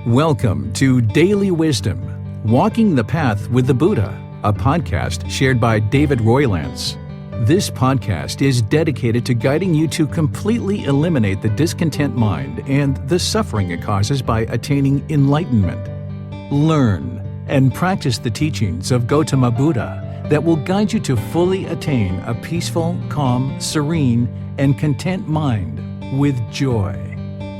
Welcome to Daily Wisdom, Walking the Path with the Buddha, a podcast shared by David Roylance. This podcast is dedicated to guiding you to completely eliminate the discontent mind and the suffering it causes by attaining enlightenment. Learn and practice the teachings of Gotama Buddha that will guide you to fully attain a peaceful, calm, serene, and content mind with joy.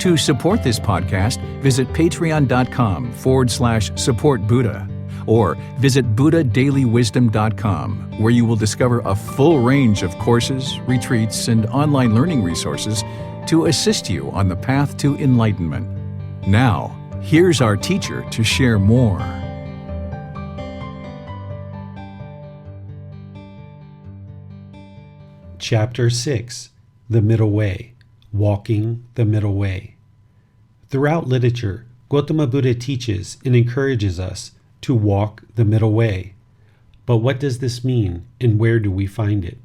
To support this podcast, visit patreon.com/support Buddha or visit buddhadailywisdom.com, where you will discover a full range of courses, retreats, and online learning resources to assist you on the path to enlightenment. Now, here's our teacher to share more. Chapter 6, The Middle Way, Walking the Middle Way. Throughout literature, Gotama Buddha teaches and encourages us to walk the middle way. But what does this mean, and where do we find it?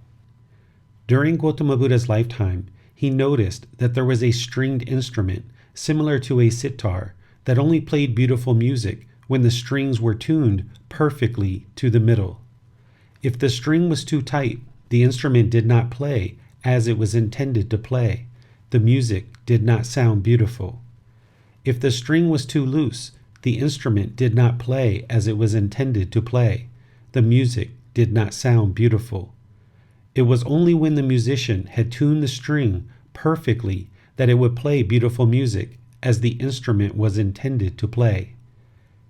During Gotama Buddha's lifetime, he noticed that there was a stringed instrument similar to a sitar that only played beautiful music when the strings were tuned perfectly to the middle. If the string was too tight, the instrument did not play as it was intended to play. The music did not sound beautiful. If the string was too loose, the instrument did not play as it was intended to play. The music did not sound beautiful. It was only when the musician had tuned the string perfectly that it would play beautiful music as the instrument was intended to play.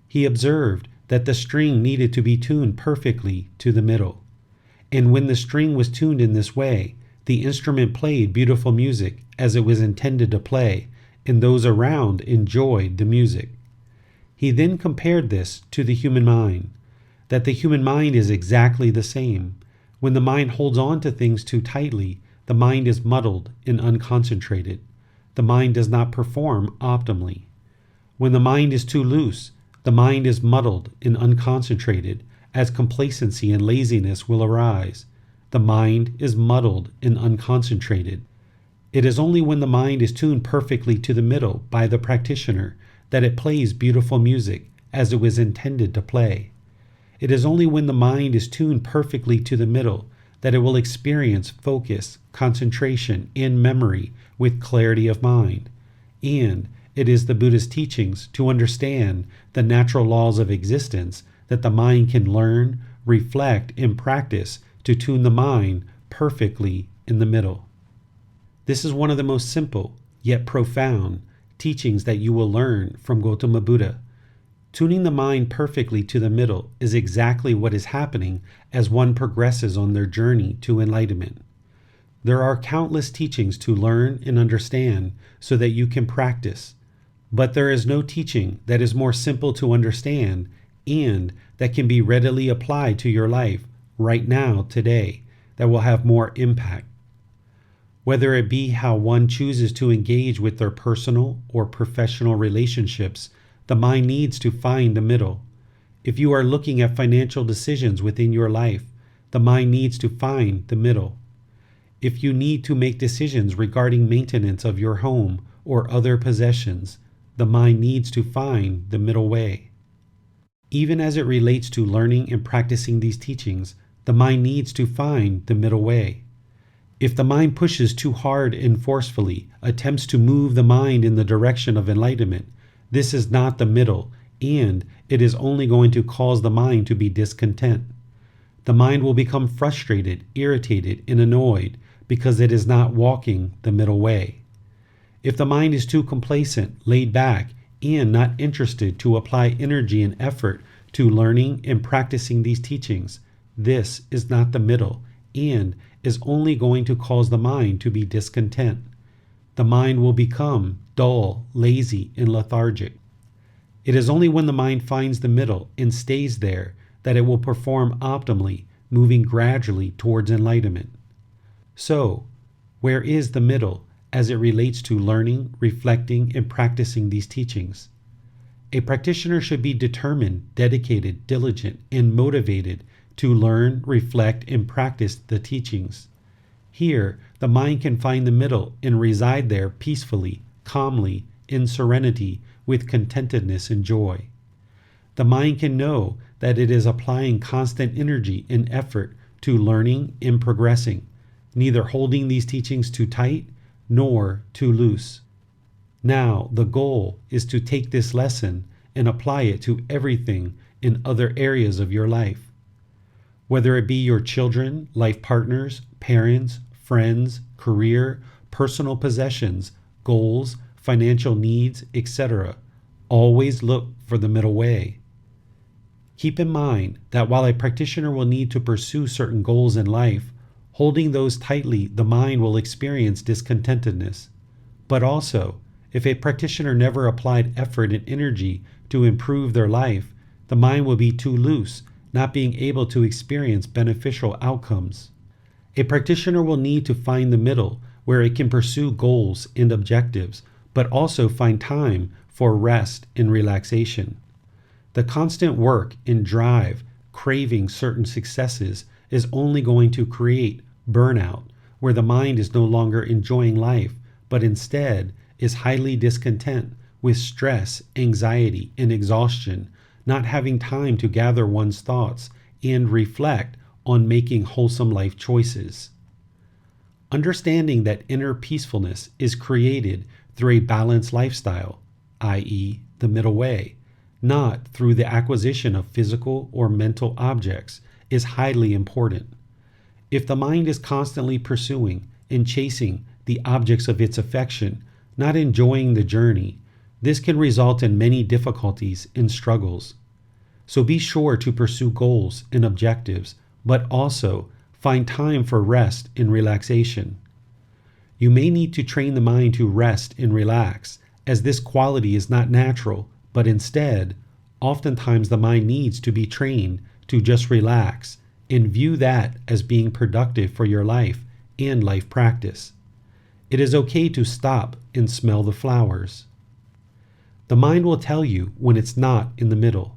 He observed that the string needed to be tuned perfectly to the middle. And when the string was tuned in this way, the instrument played beautiful music as it was intended to play, and those around enjoyed the music. He then compared this to the human mind, that the human mind is exactly the same. When the mind holds on to things too tightly, the mind is muddled and unconcentrated. The mind does not perform optimally. When the mind is too loose, the mind is muddled and unconcentrated, as complacency and laziness will arise. The mind is muddled and unconcentrated. It is only when the mind is tuned perfectly to the middle by the practitioner that it plays beautiful music as it was intended to play. It is only when the mind is tuned perfectly to the middle that it will experience focus, concentration, and memory with clarity of mind. And it is the Buddha's teachings to understand the natural laws of existence that the mind can learn, reflect, and practice to tune the mind perfectly in the middle. This is one of the most simple, yet profound, teachings that you will learn from Gotama Buddha. Tuning the mind perfectly to the middle is exactly what is happening as one progresses on their journey to enlightenment. There are countless teachings to learn and understand so that you can practice, but there is no teaching that is more simple to understand and that can be readily applied to your life right now, today, that will have more impact. Whether it be how one chooses to engage with their personal or professional relationships, the mind needs to find the middle. If you are looking at financial decisions within your life, the mind needs to find the middle. If you need to make decisions regarding maintenance of your home or other possessions, the mind needs to find the middle way. Even as it relates to learning and practicing these teachings, the mind needs to find the middle way. If the mind pushes too hard and forcefully, attempts to move the mind in the direction of enlightenment, this is not the middle, and it is only going to cause the mind to be discontent. The mind will become frustrated, irritated, and annoyed because it is not walking the middle way. If the mind is too complacent, laid back, and not interested to apply energy and effort to learning and practicing these teachings, this is not the middle, and is only going to cause the mind to be discontent. The mind will become dull, lazy, and lethargic. It is only when the mind finds the middle and stays there that it will perform optimally, moving gradually towards enlightenment. So, where is the middle as it relates to learning, reflecting, and practicing these teachings? A practitioner should be determined, dedicated, diligent, and motivated to learn, reflect, and practice the teachings. Here, the mind can find the middle and reside there peacefully, calmly, in serenity, with contentedness and joy. The mind can know that it is applying constant energy and effort to learning and progressing, neither holding these teachings too tight nor too loose. Now, the goal is to take this lesson and apply it to everything in other areas of your life. Whether it be your children, life partners, parents, friends, career, personal possessions, goals, financial needs, etc., always look for the middle way. Keep in mind that while a practitioner will need to pursue certain goals in life, holding those tightly, the mind will experience discontentedness. But also, if a practitioner never applied effort and energy to improve their life, the mind will be too loose, not being able to experience beneficial outcomes. A practitioner will need to find the middle, where it can pursue goals and objectives, but also find time for rest and relaxation. The constant work and drive, craving certain successes, is only going to create burnout, where the mind is no longer enjoying life, but instead is highly discontent with stress, anxiety, and exhaustion, not having time to gather one's thoughts and reflect on making wholesome life choices. Understanding that inner peacefulness is created through a balanced lifestyle, i.e., the middle way, not through the acquisition of physical or mental objects, is highly important. If the mind is constantly pursuing and chasing the objects of its affection, not enjoying the journey, this can result in many difficulties and struggles. So be sure to pursue goals and objectives, but also find time for rest and relaxation. You may need to train the mind to rest and relax, as this quality is not natural, but instead, oftentimes the mind needs to be trained to just relax and view that as being productive for your life and life practice. It is okay to stop and smell the flowers. The mind will tell you when it's not in the middle.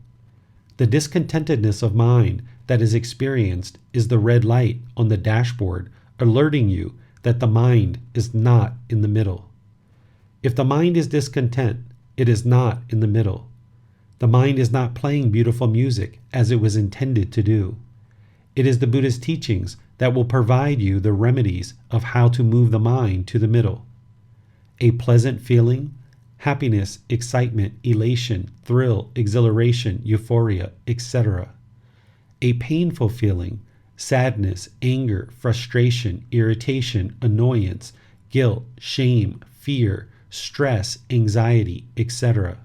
The discontentedness of mind that is experienced is the red light on the dashboard alerting you that the mind is not in the middle. If the mind is discontent, it is not in the middle. The mind is not playing beautiful music as it was intended to do. It is the Buddha's teachings that will provide you the remedies of how to move the mind to the middle. A pleasant feeling, happiness, excitement, elation, thrill, exhilaration, euphoria, etc. A painful feeling, sadness, anger, frustration, irritation, annoyance, guilt, shame, fear, stress, anxiety, etc.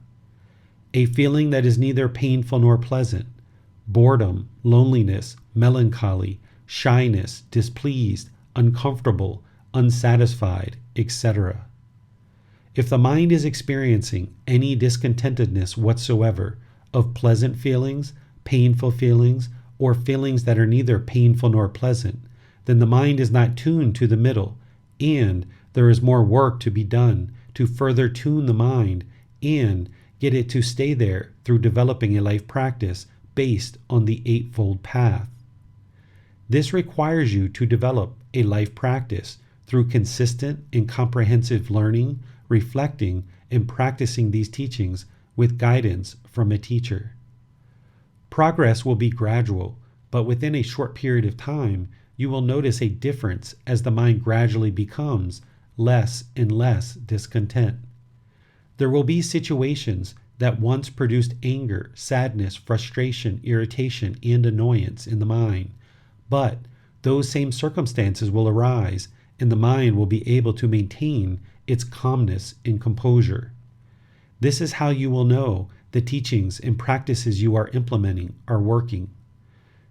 A feeling that is neither painful nor pleasant, boredom, loneliness, melancholy, shyness, displeased, uncomfortable, unsatisfied, etc. If the mind is experiencing any discontentedness whatsoever of pleasant feelings, painful feelings, or feelings that are neither painful nor pleasant, then the mind is not tuned to the middle, and there is more work to be done to further tune the mind and get it to stay there through developing a life practice based on the Eightfold Path. This requires you to develop a life practice through consistent and comprehensive learning, reflecting, and practicing these teachings with guidance from a teacher. Progress will be gradual, but within a short period of time, you will notice a difference as the mind gradually becomes less and less discontent. There will be situations that once produced anger, sadness, frustration, irritation, and annoyance in the mind, but those same circumstances will arise and the mind will be able to maintain its calmness and composure. This is how you will know the teachings and practices you are implementing are working.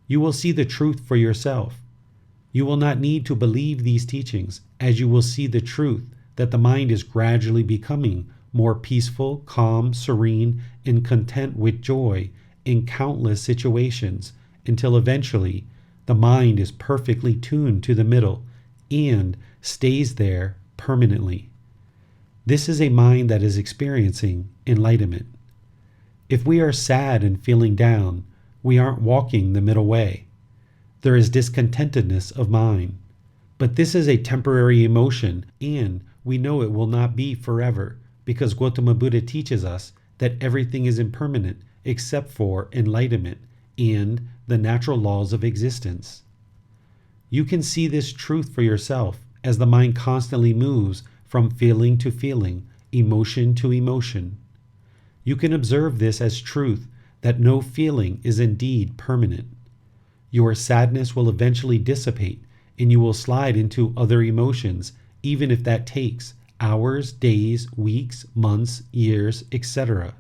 You will see the truth for yourself. You will not need to believe these teachings, as you will see the truth that the mind is gradually becoming more peaceful, calm, serene, and content with joy in countless situations, until eventually the mind is perfectly tuned to the middle and stays there permanently. This is a mind that is experiencing enlightenment. If we are sad and feeling down, we aren't walking the middle way. There is discontentedness of mind. But this is a temporary emotion, and we know it will not be forever, because Gautama Buddha teaches us that everything is impermanent except for enlightenment and the natural laws of existence. You can see this truth for yourself as the mind constantly moves from feeling to feeling, emotion to emotion. You can observe this as truth that no feeling is indeed permanent. Your sadness will eventually dissipate and you will slide into other emotions, even if that takes hours, days, weeks, months, years, etc.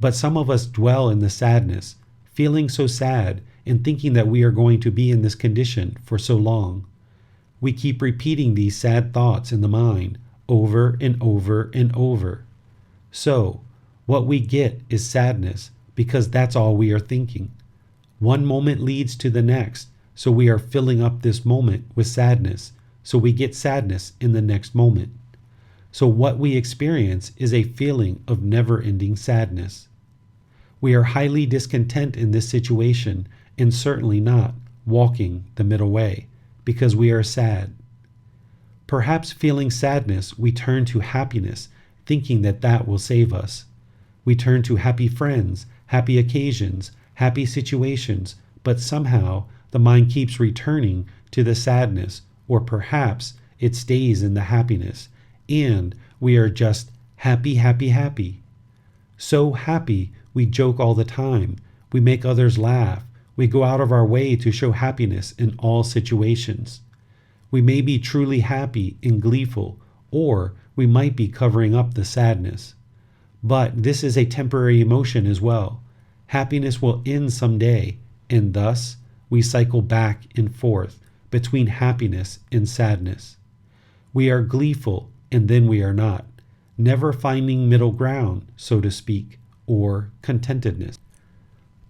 But some of us dwell in the sadness, feeling so sad and thinking that we are going to be in this condition for so long. We keep repeating these sad thoughts in the mind over and over and over. So, what we get is sadness because that's all we are thinking. One moment leads to the next, so we are filling up this moment with sadness, so we get sadness in the next moment. So what we experience is a feeling of never-ending sadness. We are highly discontent in this situation and certainly not walking the middle way because we are sad. Perhaps feeling sadness, we turn to happiness, thinking that that will save us. We turn to happy friends, happy occasions, happy situations, but somehow the mind keeps returning to the sadness, or perhaps it stays in the happiness, and we are just happy, happy, happy. So happy, we joke all the time, we make others laugh, we go out of our way to show happiness in all situations. We may be truly happy and gleeful, or we might be covering up the sadness. But this is a temporary emotion as well. Happiness will end someday, and thus we cycle back and forth between happiness and sadness. We are gleeful, and then we are not, never finding middle ground, so to speak, or contentedness.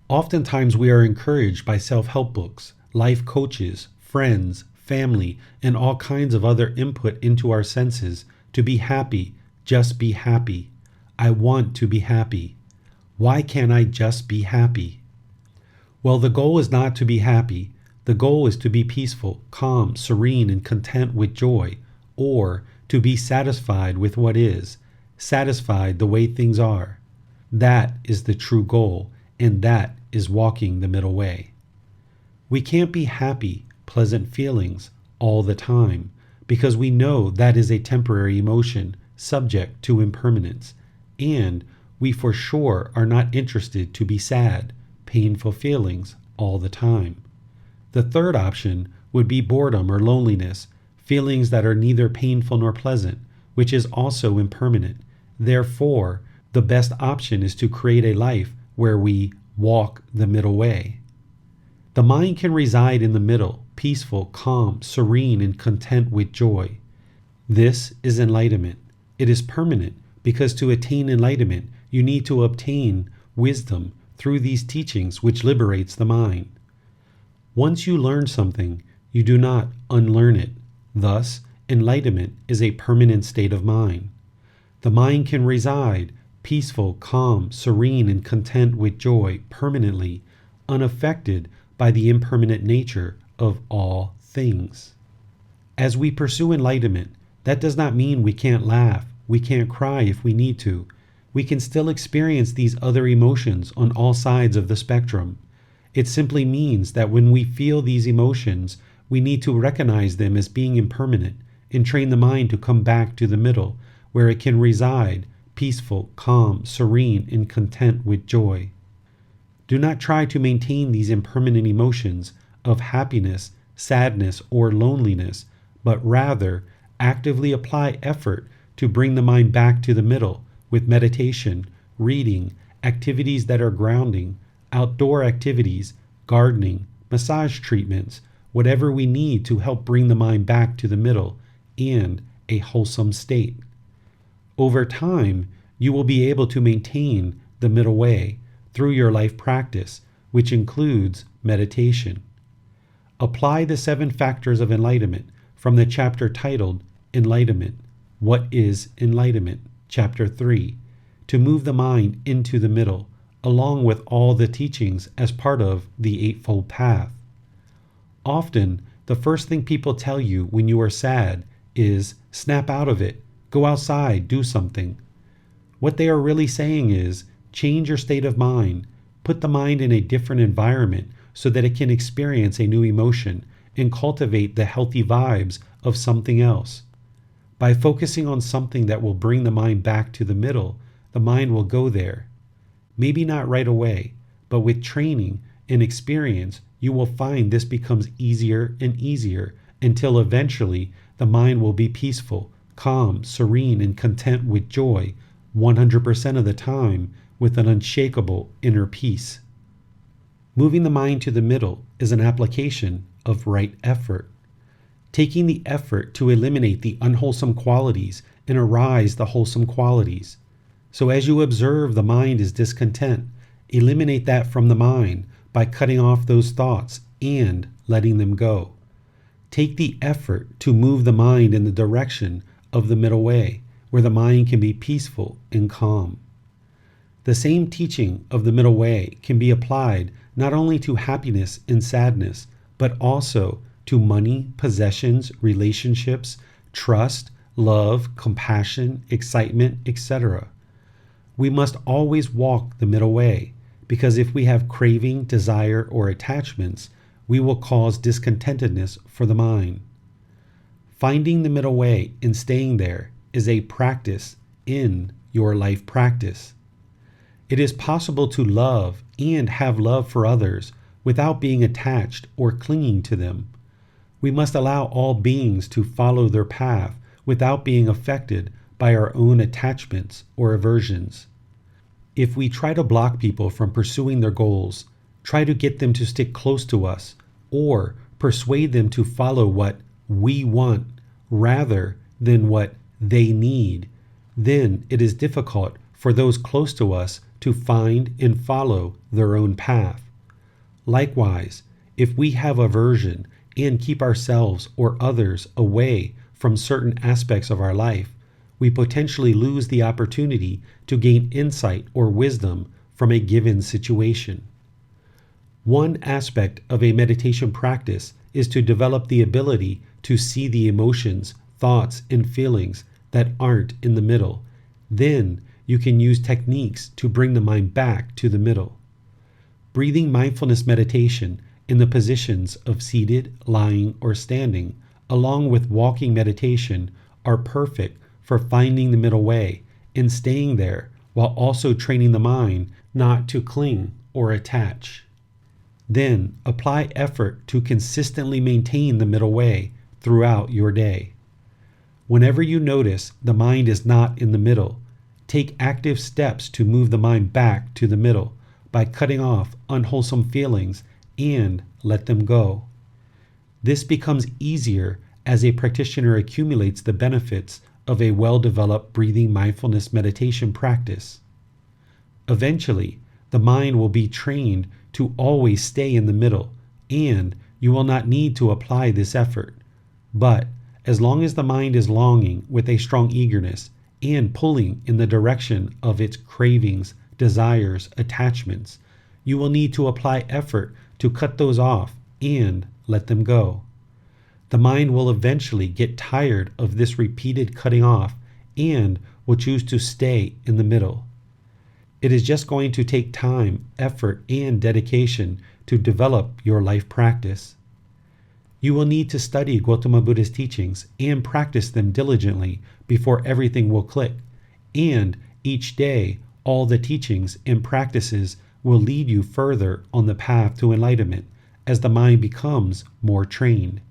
Oftentimes we are encouraged by self-help books, life coaches, friends, family, and all kinds of other input into our senses to be happy, just be happy. I want to be happy. Why can't I just be happy? Well, the goal is not to be happy. The goal is to be peaceful, calm, serene, and content with joy, or to be satisfied with what is, satisfied the way things are. That is the true goal, and that is walking the middle way. We can't be happy, pleasant feelings all the time, because we know that is a temporary emotion subject to impermanence, and we for sure are not interested to be sad, painful feelings all the time. The third option would be boredom or loneliness, feelings that are neither painful nor pleasant, which is also impermanent. Therefore, the best option is to create a life where we walk the middle way. The mind can reside in the middle, peaceful, calm, serene, and content with joy. This is enlightenment. It is permanent because to attain enlightenment, you need to obtain wisdom through these teachings which liberates the mind. Once you learn something, you do not unlearn it. Thus, enlightenment is a permanent state of mind. The mind can reside peaceful, calm, serene, and content with joy permanently, unaffected by the impermanent nature of all things. As we pursue enlightenment, that does not mean we can't laugh, we can't cry if we need to. We can still experience these other emotions on all sides of the spectrum. It simply means that when we feel these emotions, we need to recognize them as being impermanent and train the mind to come back to the middle, where it can reside, peaceful, calm, serene, and content with joy. Do not try to maintain these impermanent emotions of happiness, sadness, or loneliness, but rather actively apply effort to bring the mind back to the middle with meditation, reading, activities that are grounding, outdoor activities, gardening, massage treatments, whatever we need to help bring the mind back to the middle and a wholesome state. Over time, you will be able to maintain the middle way through your life practice, which includes meditation. Apply the 7 factors of enlightenment from the chapter titled Enlightenment. What is enlightenment? Chapter 3, to move the mind into the middle, along with all the teachings as part of the Eightfold Path. Often, the first thing people tell you when you are sad is, snap out of it, go outside, do something. What they are really saying is, change your state of mind, put the mind in a different environment so that it can experience a new emotion and cultivate the healthy vibes of something else. By focusing on something that will bring the mind back to the middle, the mind will go there. Maybe not right away, but with training and experience, you will find this becomes easier and easier until eventually the mind will be peaceful, calm, serene, and content with joy 100% of the time with an unshakable inner peace. Moving the mind to the middle is an application of right effort. Taking the effort to eliminate the unwholesome qualities and arise the wholesome qualities. So as you observe the mind is discontent, eliminate that from the mind by cutting off those thoughts and letting them go. Take the effort to move the mind in the direction of the middle way, where the mind can be peaceful and calm. The same teaching of the middle way can be applied not only to happiness and sadness, but also to money, possessions, relationships, trust, love, compassion, excitement, etc. We must always walk the middle way, because if we have craving, desire, or attachments, we will cause discontentedness for the mind. Finding the middle way and staying there is a practice in your life practice. It is possible to love and have love for others without being attached or clinging to them. We must allow all beings to follow their path without being affected by our own attachments or aversions. If we try to block people from pursuing their goals, try to get them to stick close to us, or persuade them to follow what we want rather than what they need, then it is difficult for those close to us to find and follow their own path. Likewise, if we have aversion and keep ourselves or others away from certain aspects of our life, we potentially lose the opportunity to gain insight or wisdom from a given situation. One aspect of a meditation practice is to develop the ability to see the emotions, thoughts, and feelings that aren't in the middle. Then you can use techniques to bring the mind back to the middle. Breathing mindfulness meditation in the positions of seated, lying, or standing, along with walking meditation, are perfect for finding the middle way and staying there while also training the mind not to cling or attach. Then apply effort to consistently maintain the middle way throughout your day. Whenever you notice the mind is not in the middle, take active steps to move the mind back to the middle by cutting off unwholesome feelings and let them go. This becomes easier as a practitioner accumulates the benefits of a well-developed breathing mindfulness meditation practice. Eventually, the mind will be trained to always stay in the middle, and you will not need to apply this effort. But as long as the mind is longing with a strong eagerness and pulling in the direction of its cravings, desires, attachments, you will need to apply effort to cut those off and let them go. The mind will eventually get tired of this repeated cutting off and will choose to stay in the middle. It is just going to take time, effort, and dedication to develop your life practice. You will need to study Gotama Buddha's teachings and practice them diligently before everything will click, and each day all the teachings and practices will lead you further on the path to enlightenment as the mind becomes more trained.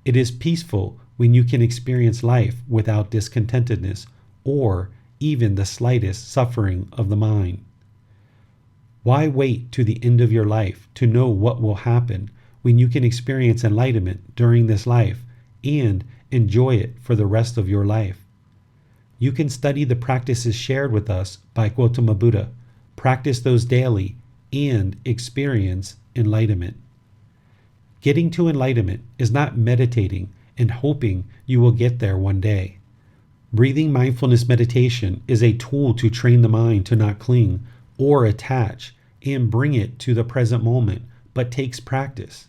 It is peaceful when you can experience life without discontentedness or even the slightest suffering of the mind. Why wait to the end of your life to know what will happen when you can experience enlightenment during this life and enjoy it for the rest of your life? You can study the practices shared with us by Gotama Buddha, practice those daily, and experience enlightenment. Getting to enlightenment is not meditating and hoping you will get there one day. Breathing mindfulness meditation is a tool to train the mind to not cling or attach and bring it to the present moment, but takes practice.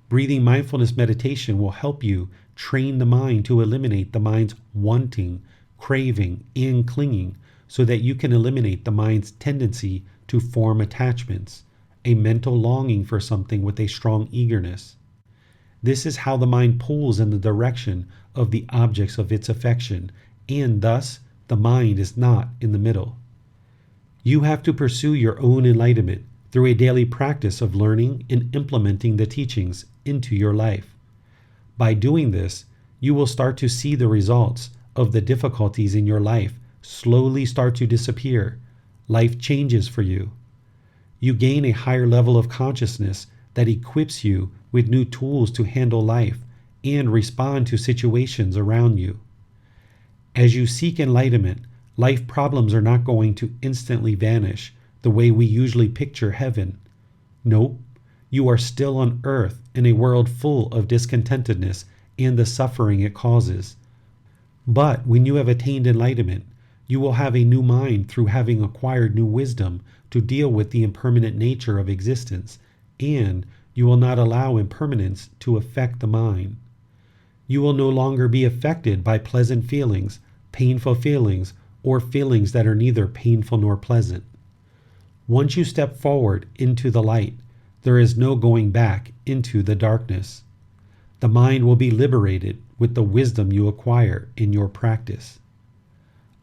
Breathing mindfulness meditation will help you train the mind to eliminate the mind's wanting, craving, and clinging so that you can eliminate the mind's tendency to form attachments, a mental longing for something with a strong eagerness. This is how the mind pulls in the direction of the objects of its affection, and thus the mind is not in the middle. You have to pursue your own enlightenment through a daily practice of learning and implementing the teachings into your life. By doing this, you will start to see the results of the difficulties in your life slowly start to disappear. Life changes for you. You gain a higher level of consciousness that equips you with new tools to handle life and respond to situations around you. As you seek enlightenment, life problems are not going to instantly vanish the way we usually picture heaven. Nope, you are still on earth in a world full of discontentedness and the suffering it causes. But when you have attained enlightenment, you will have a new mind through having acquired new wisdom to deal with the impermanent nature of existence, and you will not allow impermanence to affect the mind. You will no longer be affected by pleasant feelings, painful feelings, or feelings that are neither painful nor pleasant. Once you step forward into the light, there is no going back into the darkness. The mind will be liberated with the wisdom you acquire in your practice.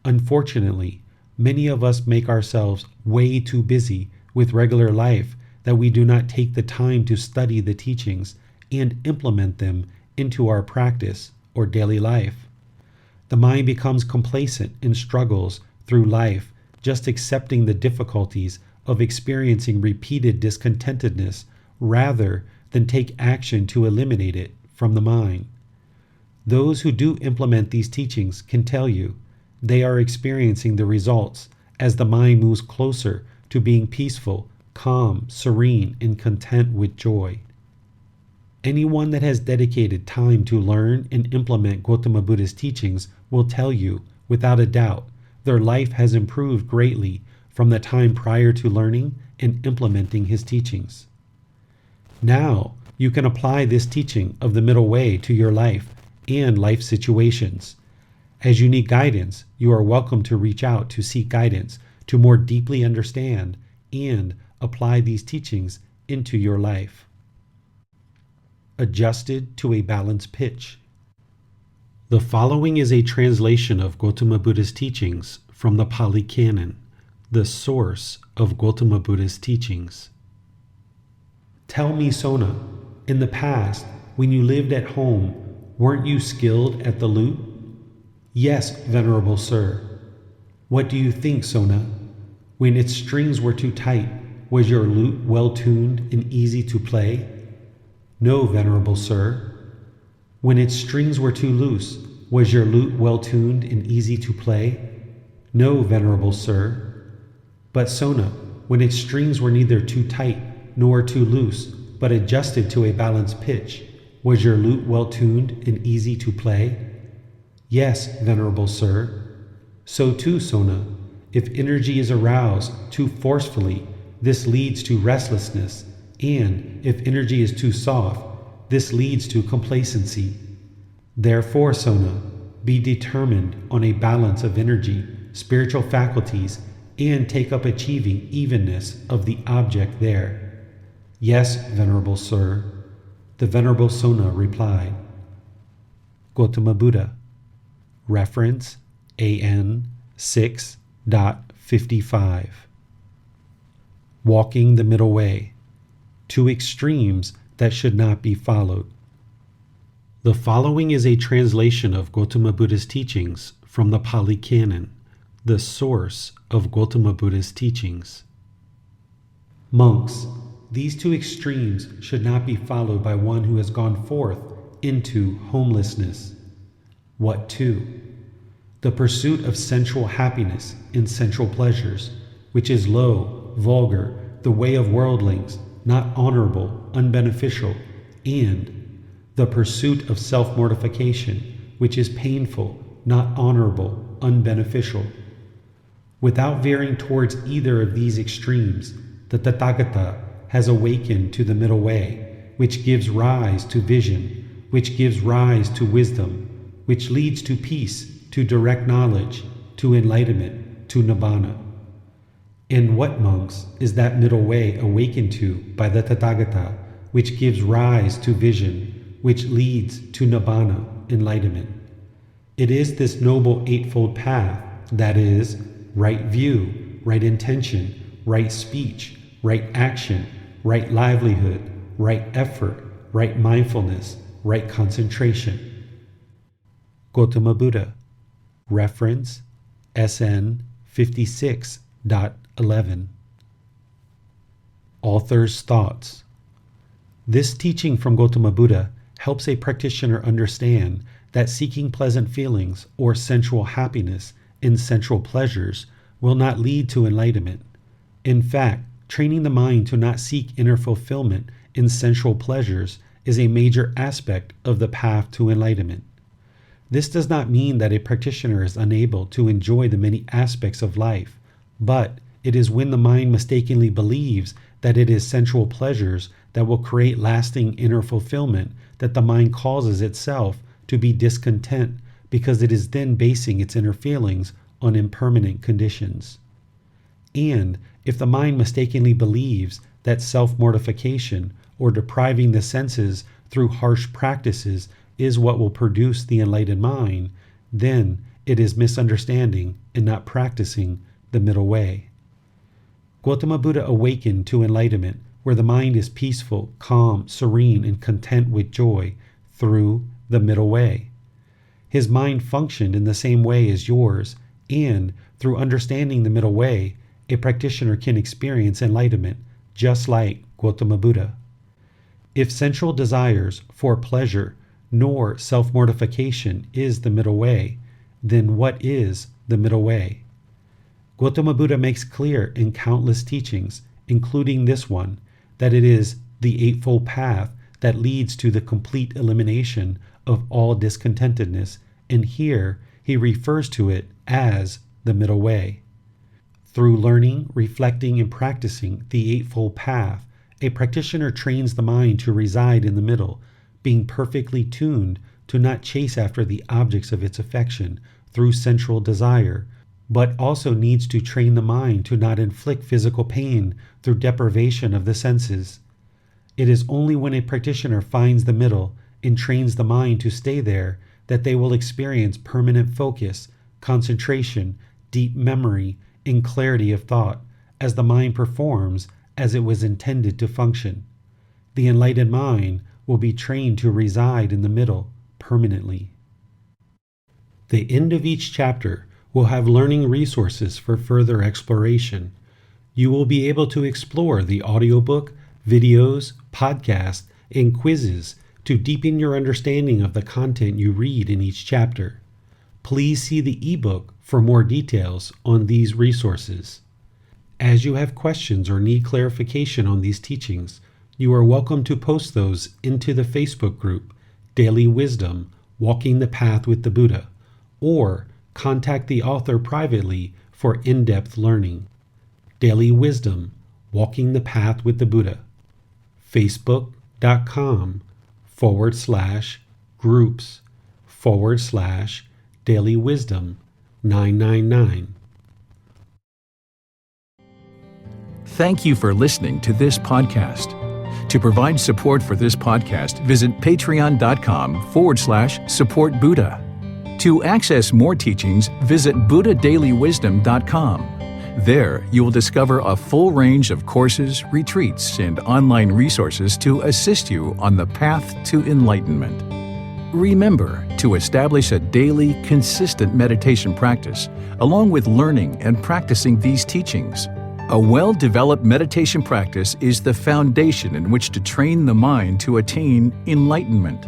Unfortunately, many of us make ourselves way too busy with regular life that we do not take the time to study the teachings and implement them into our practice or daily life. The mind becomes complacent and struggles through life, just accepting the difficulties of experiencing repeated discontentedness rather than take action to eliminate it from the mind. Those who do implement these teachings can tell you they are experiencing the results as the mind moves closer to being peaceful, calm, serene, and content with joy. Anyone that has dedicated time to learn and implement Gotama Buddha's teachings will tell you, without a doubt, their life has improved greatly from the time prior to learning and implementing his teachings. Now, you can apply this teaching of the middle way to your life and life situations. As you need guidance, you are welcome to reach out to seek guidance to more deeply understand and apply these teachings into your life. Adjusted to a balanced pitch. The following is a translation of Gotama Buddha's teachings from the Pali Canon, the source of Gotama Buddha's teachings. Tell me, Sona, in the past, when you lived at home, weren't you skilled at the lute? Yes, Venerable Sir. What do you think, Sona? When its strings were too tight, was your lute well tuned and easy to play? No, Venerable Sir. When its strings were too loose, was your lute well tuned and easy to play? No, Venerable Sir. But Sona, when its strings were neither too tight nor too loose, but adjusted to a balanced pitch, was your lute well tuned and easy to play? Yes, Venerable Sir. So too, Sona, if energy is aroused too forcefully, this leads to restlessness, and if energy is too soft, this leads to complacency. Therefore, Sona, be determined on a balance of energy, spiritual faculties, and take up achieving evenness of the object there. Yes, Venerable Sir. The Venerable Sona replied. Gotama Buddha. Reference AN 6.55. Walking the middle way. Two extremes that should not be followed. The following is a translation of Gotama Buddha's teachings from the Pali Canon, the source of Gotama Buddha's teachings. Monks, these two extremes should not be followed by one who has gone forth into homelessness. What two? The pursuit of sensual happiness and sensual pleasures, which is low, vulgar, the way of worldlings, not honorable, unbeneficial, and the pursuit of self-mortification, which is painful, not honorable, unbeneficial. Without veering towards either of these extremes, the Tathagata has awakened to the middle way, which gives rise to vision, which gives rise to wisdom, which leads to peace, to direct knowledge, to enlightenment, to Nibbana? And what, monks, is that middle way awakened to by the Tathagata, which gives rise to vision, which leads to Nibbana, enlightenment? It is this noble eightfold path, that is, right view, right intention, right speech, right action, right livelihood, right effort, right mindfulness, right concentration. Gotama Buddha. Reference SN 56.11. Author's thoughts. This teaching from Gotama Buddha helps a practitioner understand that seeking pleasant feelings or sensual happiness in sensual pleasures will not lead to enlightenment. In fact, training the mind to not seek inner fulfillment in sensual pleasures is a major aspect of the path to enlightenment. This does not mean that a practitioner is unable to enjoy the many aspects of life, but it is when the mind mistakenly believes that it is sensual pleasures that will create lasting inner fulfillment that the mind causes itself to be discontent, because it is then basing its inner feelings on impermanent conditions. And if the mind mistakenly believes that self-mortification or depriving the senses through harsh practices is what will produce the enlightened mind, then it is misunderstanding and not practicing the middle way. Gotama Buddha awakened to enlightenment where the mind is peaceful, calm, serene, and content with joy through the middle way. His mind functioned in the same way as yours, and through understanding the middle way, a practitioner can experience enlightenment just like Gotama Buddha. If sensual desires for pleasure nor self-mortification is the middle way, then what is the middle way? Gotama Buddha makes clear in countless teachings, including this one, that it is the Eightfold Path that leads to the complete elimination of all discontentedness, and here he refers to it as the middle way. Through learning, reflecting, and practicing the Eightfold Path, a practitioner trains the mind to reside in the middle, being perfectly tuned to not chase after the objects of its affection through sensual desire, but also needs to train the mind to not inflict physical pain through deprivation of the senses. It is only when a practitioner finds the middle and trains the mind to stay there that they will experience permanent focus, concentration, deep memory, and clarity of thought as the mind performs as it was intended to function. The enlightened mind will be trained to reside in the middle permanently. The end of each chapter will have learning resources for further exploration. You will be able to explore the audiobook, videos, podcasts, and quizzes to deepen your understanding of the content you read in each chapter. Please see the ebook for more details on these resources. As you have questions or need clarification on these teachings, you are welcome to post those into the Facebook group, Daily Wisdom, Walking the Path with the Buddha, or contact the author privately for in-depth learning. Daily Wisdom, Walking the Path with the Buddha. Facebook.com/groups/Daily Wisdom 999. Thank you for listening to this podcast. To provide support for this podcast, visit patreon.com/support Buddha. To access more teachings, visit buddhadailywisdom.com. There, you will discover a full range of courses, retreats, and online resources to assist you on the path to enlightenment. Remember to establish a daily, consistent meditation practice, along with learning and practicing these teachings. A well-developed meditation practice is the foundation in which to train the mind to attain enlightenment.